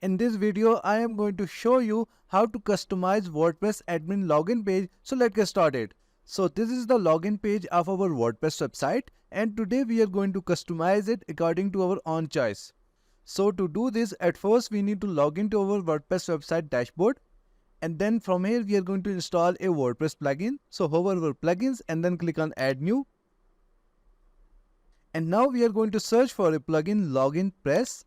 In this video, I am going to show you how to customize WordPress admin login page. So let's get started. So this is the login page of our WordPress website, and today we are going to customize it according to our own choice. So to do this, at first we need to log into our WordPress website dashboard, and then from here we are going to install a WordPress plugin. So hover over plugins and then click on add new. And now we are going to search for a plugin login press.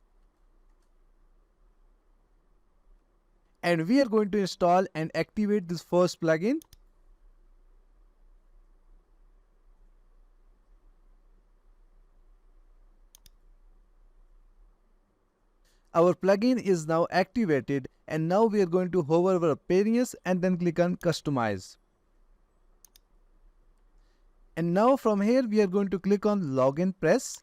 And we are going to install and activate this first plugin. Our plugin is now activated, and now we are going to hover over appearance and then click on customize. And now from here we are going to click on login press.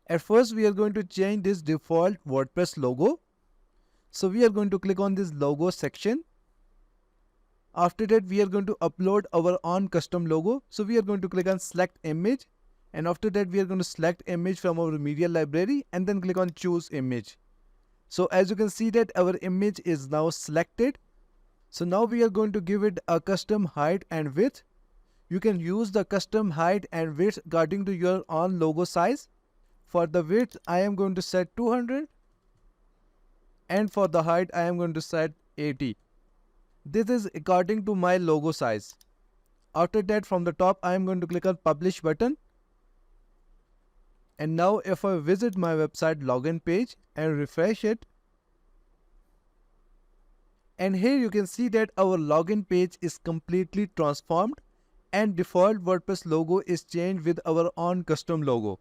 At first we are going to change this default WordPress logo. So we are going to click on this logo section. After that we are going to upload our own custom logo. So we are going to click on select image, and after that we are going to select image from our media library and then click on choose image. So as you can see that our image is now selected. So now we are going to give it a custom height and width. You can use the custom height and width according to your own logo size. For the width I am going to set 200. And for the height I am going to set 80. This is according to my logo size. After that, from the top I am going to click on publish button. And now if I visit my website login page and refresh it, and here you can see that our login page is completely transformed and default WordPress logo is changed with our own custom logo.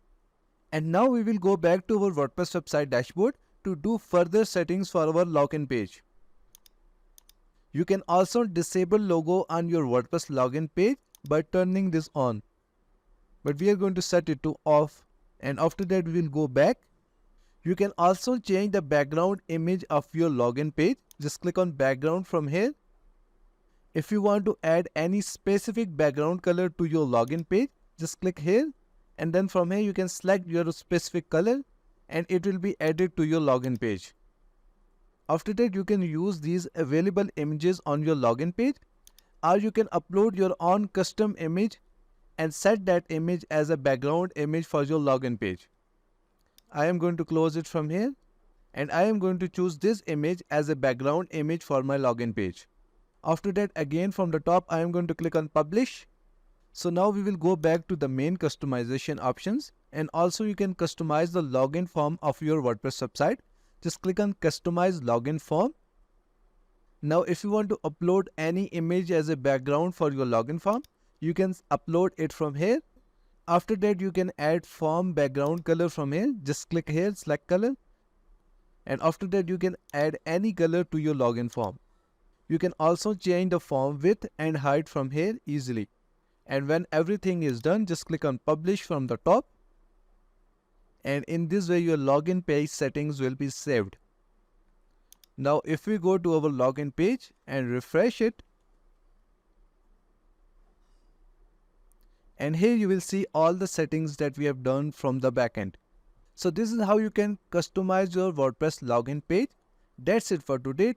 And now we will go back to our WordPress website dashboard to do further settings for our login page. You can also disable logo on your WordPress login page by turning this on. But we are going to set it to off, and after that we will go back. You can also change the background image of your login page. Just click on background from here. If you want to add any specific background color to your login page, just click here, and then from here you can select your specific color and it will be added to your login page. After that you can use these available images on your login page, or you can upload your own custom image and set that image as a background image for your login page. I am going to close it from here, and I am going to choose this image as a background image for my login page. After that, again from the top I am going to click on publish. So now we will go back to the main customization options, and also you can customize the login form of your WordPress website. Just click on customize login form. Now if you want to upload any image as a background for your login form, you can upload it from here. After that you can add form background color from here. Just click here, select color, and after that you can add any color to your login form. You can also change the form width and height from here easily. And when everything is done, just click on publish from the top. And in this way your login page settings will be saved. Now if we go to our login page and refresh it, and here you will see all the settings that we have done from the backend. So this is how you can customize your WordPress login page. That's it for today.